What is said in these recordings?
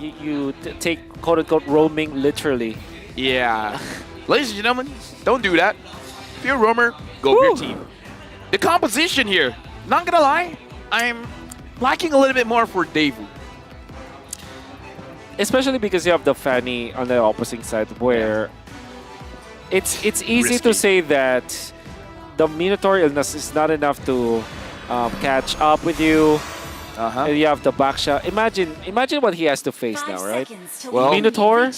you take quote-unquote roaming literally. Yeah. Ladies and gentlemen, don't do that. If you're a roamer, go for your team. The composition here, not gonna lie, I'm lacking a little bit more for Devu. Especially because you have the Fanny on the opposite side where it's easy Risky. to say that the Minotaur illness is not enough to catch up with you. And you have the backshot. Imagine what he has to face now, right? Well, Minotaur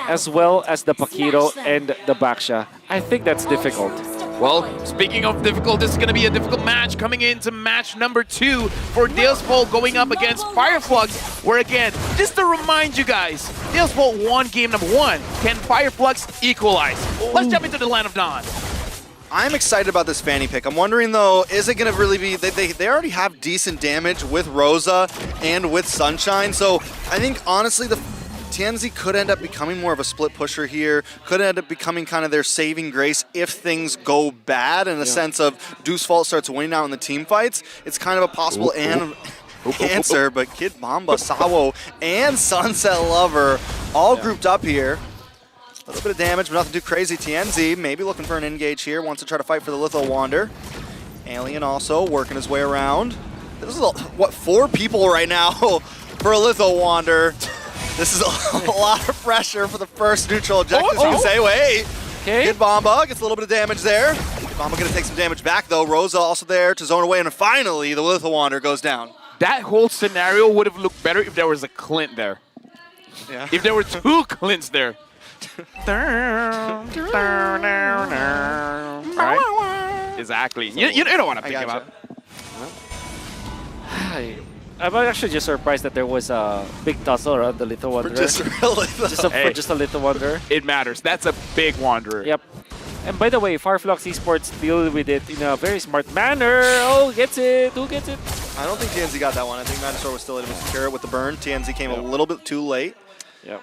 as well as the Paquito and the backshot. I think that's difficult. Well, speaking of difficult, this is going to be a difficult match coming into match number 2 for DEUS VULT going up against Fire Flux, where again, just to remind you guys, DEUS VULT won game number 1. Can Fire Flux equalize? Let's jump into the Land of Dawn. I'm excited about this Fanny pick. I'm wondering though, is it going to really be, they already have decent damage with Rosa and with Sunshine, so I think honestly the TNZ could end up becoming more of a split pusher here, could end up becoming kind of their saving grace if things go bad in the sense of DEUS VULT starts winning out in the team fights. It's kind of a possible answer, but Kid Bomba, Sawo, and Sunset Lover all grouped up here. A little bit of damage, but nothing too crazy. TNZ maybe looking for an engage here, wants to try to fight for the Litho Wander. Alien also working his way around. This is, what, 4 people right now for a Litho Wander. This is a lot of pressure for the first neutral objective, you can say. Wait, Kid Bomba gets a little bit of damage there. Kid Bomba gonna take some damage back though. Rosa also there to zone away, and finally the Litho Wander goes down. That whole scenario would have looked better if there was a Clint there. Yeah. If there were 2 Clints there. Right? Exactly. You don't want to pick him up. I'm actually just surprised that there was a big tussle around the Little Wanderer. Just a Little Wanderer. It matters. That's a big Wanderer. Yep. And by the way, Fire Flux Esports deal with it in a very smart manner. Oh, gets it. Who gets it? I don't think TNZ got that one. I think Matador was still able to secure it with the burn. TNZ came a little bit too late. Yep.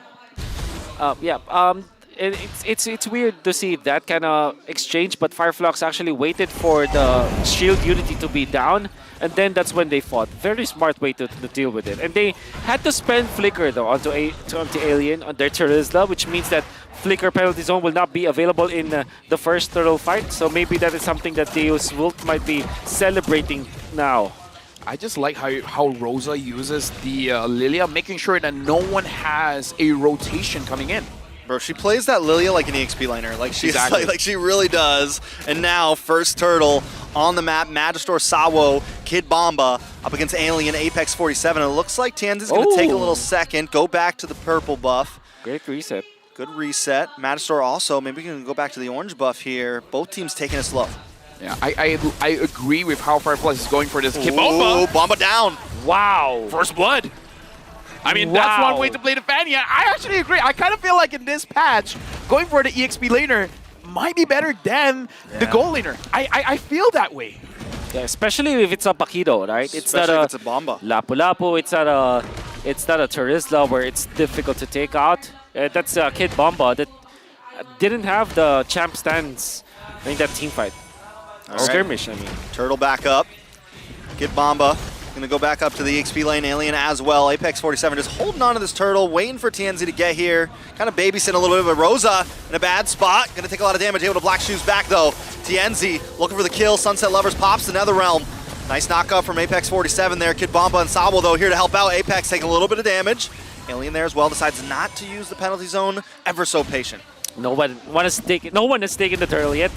It's weird to see that kind of exchange, but Fire Flux actually waited for the shield unity to be down, and then that's when they fought. Very smart way to deal with it. And they had to spend Flicker though onto Alien on their Charizla, which means that Flicker penalty zone will not be available in the first turtle fight. So maybe that is something that DEUS VULT might be celebrating now. I just like how Rosa uses the Lilia, making sure that no one has a rotation coming in. Bro, she plays that Lilia like an EXP laner. Like she's like she really does. And now first turtle on the map, Magistor, Sawo, Kid Bomba up against Alien, Apex 47. It looks like Tanz is going to take a little second, go back to the purple buff. Great reset. Good reset. Magistor also, maybe we can go back to the orange buff here. Both teams taking it slow. Yeah, I agree with how Fire Flux is going for this. Kid Bomba! Bomba down! Wow! First blood! I mean, that's one way to play the Fanny. I actually agree. I kind of feel like in this patch, going for the EXP laner might be better than the gold laner. I feel that way. Yeah, especially if it's a Paquito, right? Especially if it's a Bomba. Lapu-Lapu, it's not a Charizla where it's difficult to take out. That's a Kid Bomba that didn't have the champ stance in that team fight. Skirmish, I mean. Turtle back up. Kid Bomba gonna go back up to the EXP lane. Alien as well. Apex 47 just holding on to this turtle, waiting for TNZ to get here. Kind of babysitting a little bit of a Rosa in a bad spot. Gonna take a lot of damage. Able to Black Shoes back though. TNZ looking for the kill. Sunset Lovers pops the Netherrealm. Nice knockup from Apex 47 there. Kid Bomba and Sabo though here to help out. Apex taking a little bit of damage. Alien there as well decides not to use the penalty zone. Ever so patient. No one has taken the turtle yet.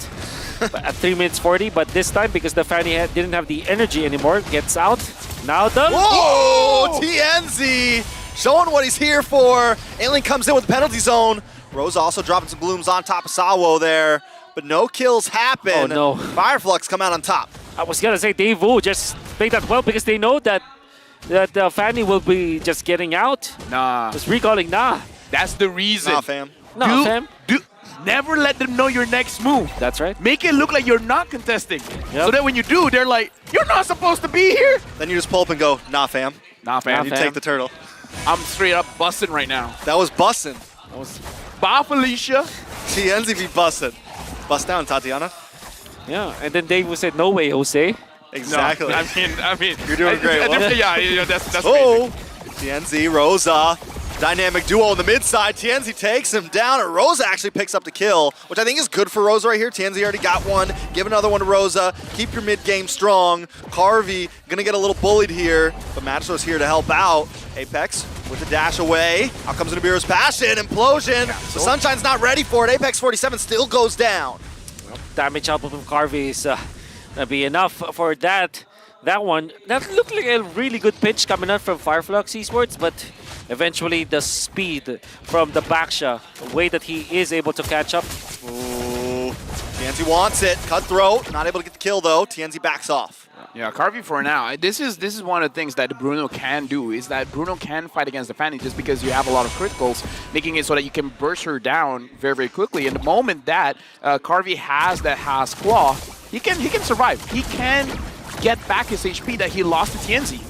At 3 minutes 40, but this time because the Fanny didn't have the energy anymore, gets out. Now the Whoa! TNZ showing what he's here for. Alien comes in with the penalty zone. Rosa also dropping some blooms on top of Sawo there, but no kills happen. Oh no! Fire Flux come out on top. I was gonna say Devu just played that well because they know that the Fanny will be just getting out. Nah. Just recalling, nah. That's the reason. Nah, fam. Nah, fam. Never let them know your next move. That's right. Make it look like you're not contesting. So that when you do, they're like, you're not supposed to be here. Then you just pull up and go, nah, fam. Nah, fam. You take the turtle. I'm straight up busting right now. That was bussin'. That was... Bye, Felicia. TNZ be bussin'. Bust down, Tatiana. Yeah, and then Dave said, no way, Jose. Exactly. No, I mean, you're doing great. Yeah, that's Oh, crazy. TNZ, Rosa. Dynamic duo on the mid side. Tianzi takes him down, and Rosa actually picks up the kill, which I think is good for Rosa right here. Tianzi already got one. Give another one to Rosa. Keep your mid game strong. Carvey gonna get a little bullied here, but Magistro's here to help out. Apex with the dash away. Out comes Nibiru's passion. Implosion. The Sunshine's not ready for it. Apex 47 still goes down. Damage output from Carvey is gonna be enough for that one. That looked like a really good pitch coming out from Fire Flux Esports, but eventually the speed from the Baksha, the way that he is able to catch up. Ooh. Tianzi wants it. Cutthroat. Not able to get the kill though. Tianzi backs off. Yeah, Carvey for now. This is one of the things that Bruno can do, is that Bruno can fight against the Fanny just because you have a lot of criticals, making it so that you can burst her down very, very quickly. And the moment that Carvey has that Has Claw, he can survive. He can get back his HP that he lost to Tianzi.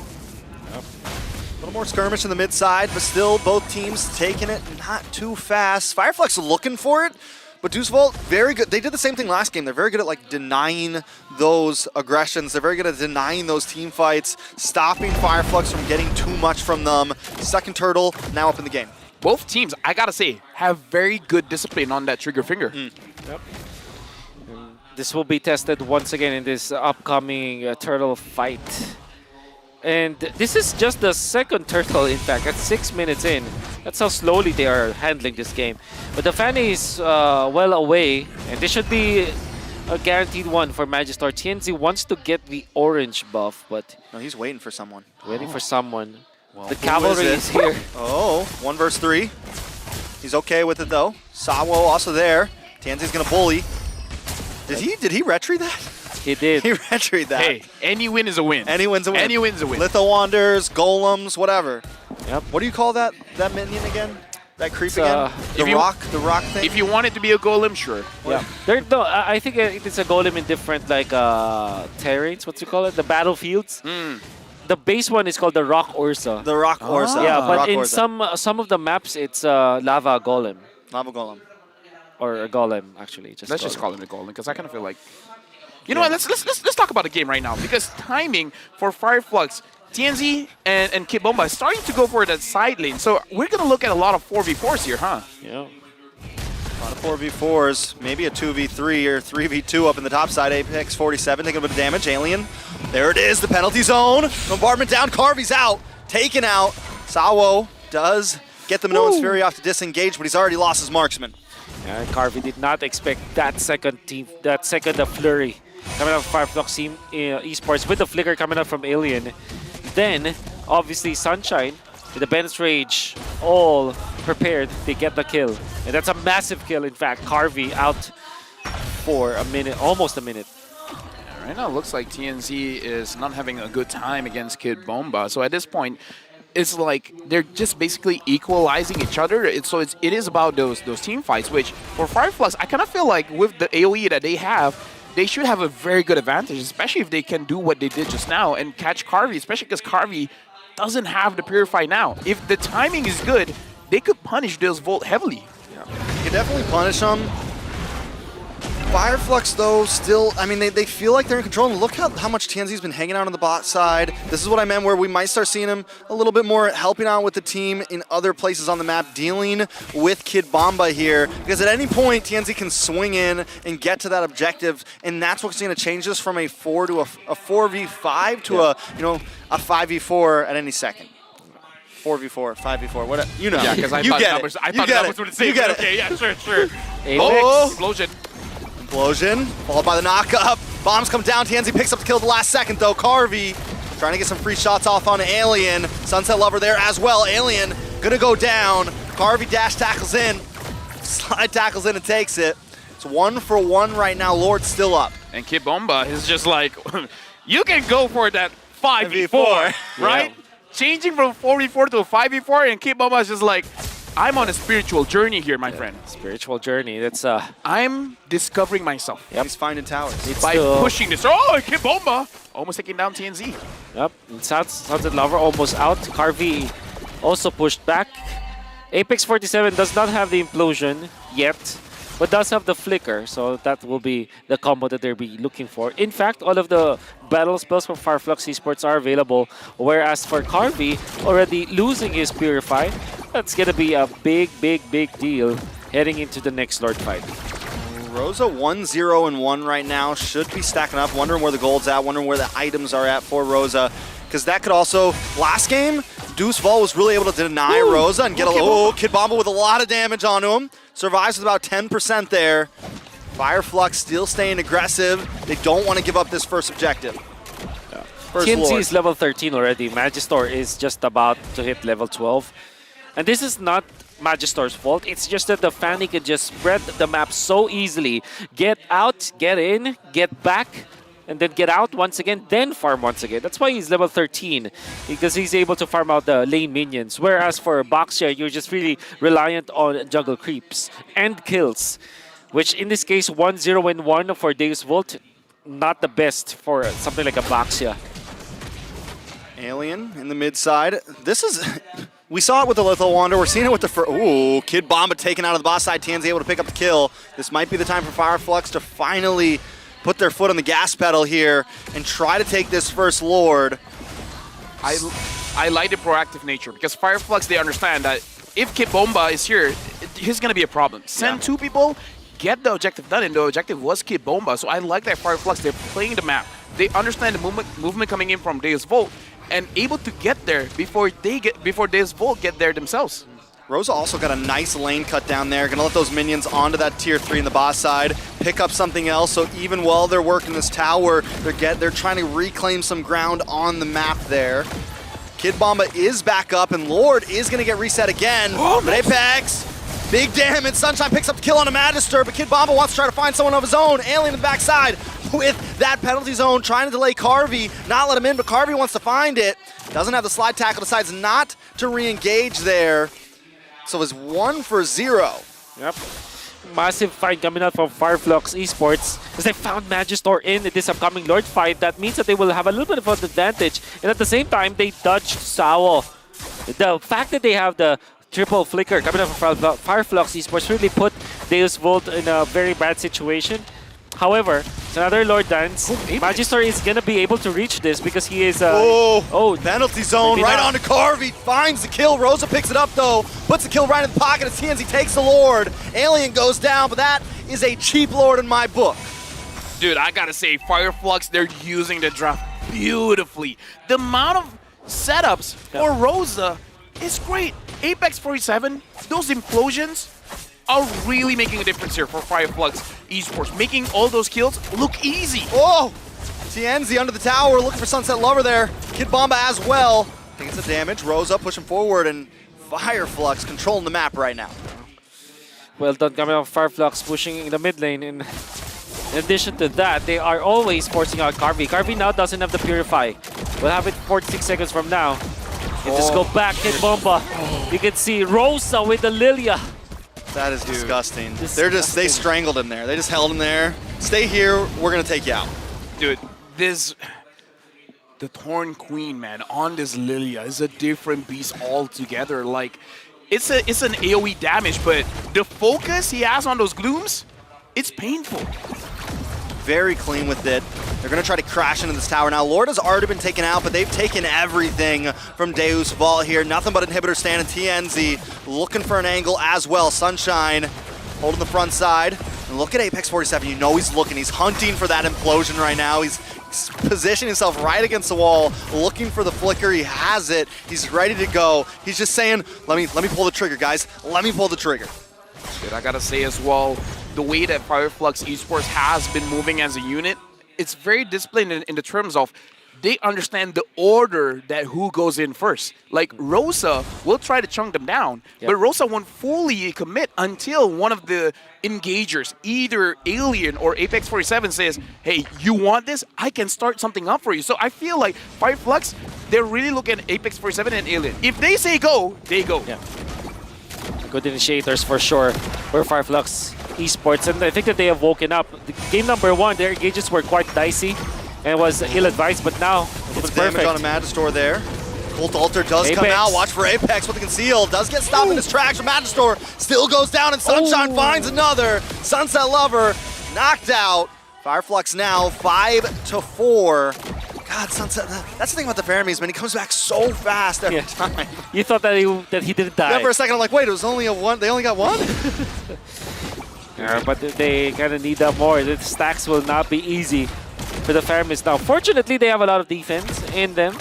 A little more skirmish in the mid side, but still both teams taking it not too fast. Fireflux looking for it, but DEUS VULT, very good. They did the same thing last game. They're very good at like denying those aggressions. They're very good at denying those team fights, stopping Fireflux from getting too much from them. Second turtle, now up in the game. Both teams, I gotta say, have very good discipline on that trigger finger. Yep. This will be tested once again in this upcoming turtle fight. And this is just the second turtle, in fact, at 6 minutes in. That's how slowly they are handling this game. But the Fanny is well away, and this should be a guaranteed one for Magister. TNZ wants to get the orange buff, but No, he's waiting for someone. waiting for someone. Well, The who cavalry is is it? here. Oh, 1 versus 3. He's okay with it though. Sawo also there. Tianzi's gonna bully. Did he retreat that? He did. He retreat that. Hey, any win is a win. Any win's a win. Any win's a win. Litho Wanders, Golems, whatever. Yep. What do you call that minion again? That creep It's, again? if you- The rock thing? If you want it to be a golem, sure. Yeah. No, I think it's a golem in different like terrains. What you call it? The battlefields. The base one is called the Rock Ursa. the rock Orsa. Yeah, but Rock in Orsa. some of the maps, it's lava golem Lava Golem. or a golem actually. Let's just call him a golem because I kind of feel like, you know what? Let's talk about the game right now because timing for Fire Flux, TNZ and Kid Bomba is starting to go for that side lane. So we're gonna look at a lot of 4v4s here, huh? Yeah. A lot of 4v4s, maybe a 2v3 or 3v2 up in the top side. Apex 47 taking a bit of damage. Alien. There it is, the penalty zone. Bombardment down, Carvey's out. Taken out. Sawo does get the Minoan's Fury off to disengage, but he's already lost his marksman. Yeah, Carvey did not expect that second flurry coming out of Fire Flux Esports with the flicker coming out from Alien. Then, obviously, Sunshine with the Ben's Rage all prepared. They get the kill. And that's a massive kill, in fact. Carvey out for a minute, almost a minute. Right now, it looks like TNZ is not having a good time against Kid Bomba. So at this point, it's like they're just basically equalizing each other. It is about those team fights, which for Fire Flux, I kind of feel like with the AoE that they have, they should have a very good advantage, especially if they can do what they did just now and catch Carvey, especially because Carvey doesn't have the Purify now. If the timing is good, they could punish DEUS VULT heavily. You can definitely punish them. Fireflux, though, still, I mean, they feel like they're in control. And look how much TNZ's been hanging out on the bot side. This is what I meant where we might start seeing him a little bit more helping out with the team in other places on the map, dealing with Kid Bomba here. Because at any point, TNZ can swing in and get to that objective. And that's what's going to change this from a 4 to a 4v5 to a 5v4 at any second. 4v4, 5v4, whatever. You know. Yeah, because I You thought get numbers, it. I You thought get numbers it. would say, You get it. okay, yeah, sure. Apex. Oh! Explosion. Explosion, followed by the knock-up. Bombs come down. TNZ picks up the kill at the last second, though. Carvey trying to get some free shots off on Alien. Sunset Lover there as well. Alien gonna go down. Carvey dash tackles in. Slide tackles in and takes it. It's 1 for 1 right now. Lord's still up. And Kid Bomba is just like, you can go for that 5v4, right? Yeah. Changing from 4v4 to a 5v4, and Kid Bomba is just like, I'm on a spiritual journey here, my friend. Spiritual journey. That's I'm discovering myself He's finding towers. by still- pushing this. Oh, Kid Bomba! Almost taking down TNZ. Yep. Sunset Lover almost out. Carvey also pushed back. Apex 47 does not have the implosion yet. but does have the flicker, so that will be the combo that they'll be looking for. In fact, all of the battle spells for Fire Flux Esports are available, whereas for Carvey, already losing his Purify, that's gonna be a big deal heading into the next Lord fight. Rosa 1-0-1 right now, should be stacking up, wondering where the gold's at, wondering where the items are at for Rosa. Because that could also, last game, DEUS VULT was really able to deny Rosa and get a Kid Bomba with a lot of damage onto him. Survives with about 10% there. Fire Flux still staying aggressive. They don't want to give up this first objective. Yeah. First TNC Lord. is level 13 already. Magister is just about to hit level 12. And this is not Magister's fault. It's just that the Fanny can just spread the map so easily. Get out, get in, get back, and then get out once again, then farm once again. That's why he's level 13, because he's able to farm out the lane minions. Whereas for Baxia, you're just really reliant on jungle creeps and kills, which in this case, 1-0-1 for DEUS VULT, not the best for something like a Baxia. Alien in the mid side. This is... We saw it with the Lethal Wander. We're seeing it with the... Ooh, Kid Bomba taken out of the boss side. TNZ able to pick up the kill. This might be the time for Fire Flux to finally put their foot on the gas pedal here and try to take this first Lord. I like the proactive nature because Fire Flux, they understand that if Kid Bomba is here, he's going to be a problem. Send two people, get the objective done, and the objective was Kid Bomba. So I like that Fire Flux, they're playing the map. They understand the movement coming in from DEUS VULT and able to get there before DEUS VULT get there themselves. Rosa also got a nice lane cut down there. Gonna let those minions onto that tier 3 in the boss side, pick up something else. So even while they're working this tower, they're trying to reclaim some ground on the map there. Kid Bomba is back up, and Lord is gonna get reset again. But Apex, big damage. Sunshine picks up the kill on a Magister, but Kid Bomba wants to try to find someone of his own. Alien in the backside with that penalty zone, trying to delay Carvey, not let him in, but Carvey wants to find it. Doesn't have the slide tackle, decides not to re-engage there. So it's 1 for 0. Yep. Massive fight coming out from Fire Flux Esports as they found Magister in this upcoming Lord fight. That means that they will have a little bit of an advantage. And at the same time, they dodged Sao. The fact that they have the triple flicker coming out from Fire Flux Esports really put DEUS VULT in a very bad situation. However, it's another Lord dance. Magister is gonna be able to reach this because he is penalty zone right onto Carvey, finds the kill. Rosa picks it up though, puts the kill right in the pocket as TNZ takes the Lord. Alien goes down, but that is a cheap Lord in my book. Dude, I gotta say, Fire Flux, they're using the draft beautifully. The amount of setups for Rosa is great. Apex 47, those implosions are really making a difference here for Fire Flux Esports, making all those kills look easy. Oh! TNZ under the tower, looking for Sunset Lover there. Kid Bomba as well. Taking some damage. Rosa pushing forward, and Fire Flux controlling the map right now. well done coming out Fire Flux pushing in the mid lane. In addition to that, they are always forcing out Carvey. Carvey now doesn't have the Purify. We'll have it 46 seconds from now. You just go back, Kid Bomba. You can see Rosa with the Lilia. That is disgusting. They strangled him there. They just held him there. Stay here, we're gonna take you out. Dude, the Thorn Queen, man, on this Lilia is a different beast altogether. Like, it's an AoE damage, but the focus he has on those glooms, it's painful. Very clean with it. They're gonna try to crash into this tower now. Lord has already been taken out, but they've taken everything from DEUS VULT here. Nothing but inhibitor stand, and TNZ looking for an angle as well. Sunshine holding the front side. And look at Apex 47, you know he's looking. He's hunting for that implosion right now. He's positioning himself right against the wall, looking for the flicker. He has it. He's ready to go. He's just saying, let me pull the trigger, guys. Let me pull the trigger. Dude, I gotta say as well, the way that Fire Flux Esports has been moving as a unit, it's very disciplined in the terms of they understand the order that who goes in first. Like, Rosa will try to chunk them down, but Rosa won't fully commit until one of the engagers, either Alien or Apex 47, says, hey, you want this? I can start something up for you. So I feel like Fire Flux, they're really looking at Apex 47 and Alien. If they say go, they go. Yeah. Good initiators for sure for Fire Flux Esports, and I think that they have woken up. Game number 1, their engages were quite dicey and was ill-advised, but now it's damage perfect. on a Magister there. Volt Altar does come Apex. out. Watch for Apex with the conceal. Does get stopped in his tracks. Magistor still goes down, and Sunshine finds another. Sunset Lover knocked out. Fire Flux now 5-4. God, Sunset. That's the thing about the Faramis, man. He comes back so fast every time. You thought that he didn't die. Yeah, for a second, I'm like, wait, it was only a one. They only got one. Yeah, but they kind of need that more. The stacks will not be easy for the Faramis now. Fortunately, they have a lot of defense in them.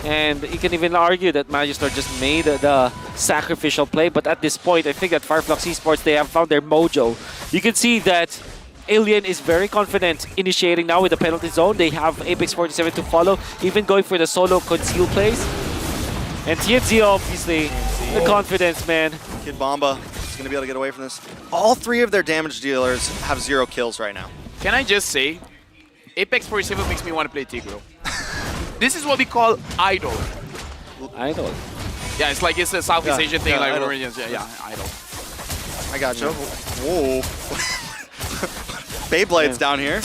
And you can even argue that Magistor just made the sacrificial play. But at this point, I think that Fire Flux Esports, they have found their mojo. You can see that Alien is very confident initiating now with the penalty zone. They have Apex 47 to follow, even going for the solo conceal plays. And TNZ, obviously, the confidence, man. Kid Bomba is going to be able to get away from this. All three of their damage dealers have 0 kills right now. Can I just say, Apex 47 makes me want to play Tigro. This is what we call idol. Idol. Yeah, it's a Southeast Asian thing, like idol. idol. I got you. Whoa. Beyblade's down here.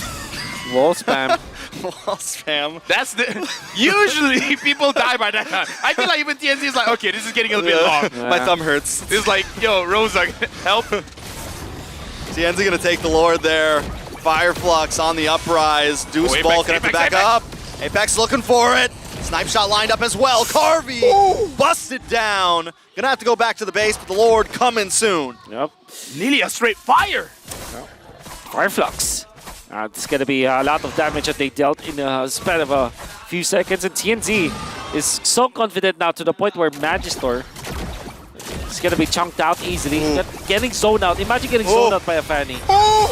Wall spam. Wall spam. That's the usually people die by that time. I feel like even TNC is like, okay, this is getting a little bit long. My thumb hurts. This is like, yo, Rosa, help. TNZ gonna take the Lord there. Fire Flux on the uprise. Deuce Apex, Ball gonna have to Apex, back Apex. up. Apex looking for it. Snipe shot lined up as well. Carvey busted down. Gonna have to go back to the base, but the Lord coming soon. Yep. Nearly a straight fire. Fire Flux. It's going to be a lot of damage that they dealt in a span of a few seconds. And TNZ is so confident now to the point where Magistor is going to be chunked out easily. Getting zoned out. Imagine getting zoned out by a Fanny.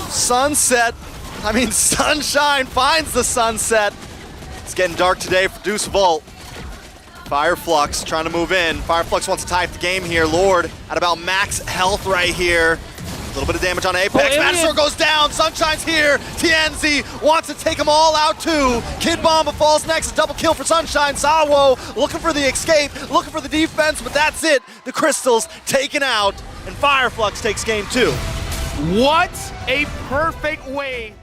Sunset. I mean, Sunshine finds the sunset. It's getting dark today for Deuce Vault. Fire Flux trying to move in. Fire Flux wants to tie up the game here. Lord at about max health right here. A little bit of damage on Apex. Magistor goes down. Sunshine's here. TNZ wants to take them all out too. Kid Bomba falls next. A double kill for Sunshine. Sawo looking for the escape, looking for the defense, but that's it. The Crystals taken out, and Fire Flux takes game 2. What a perfect way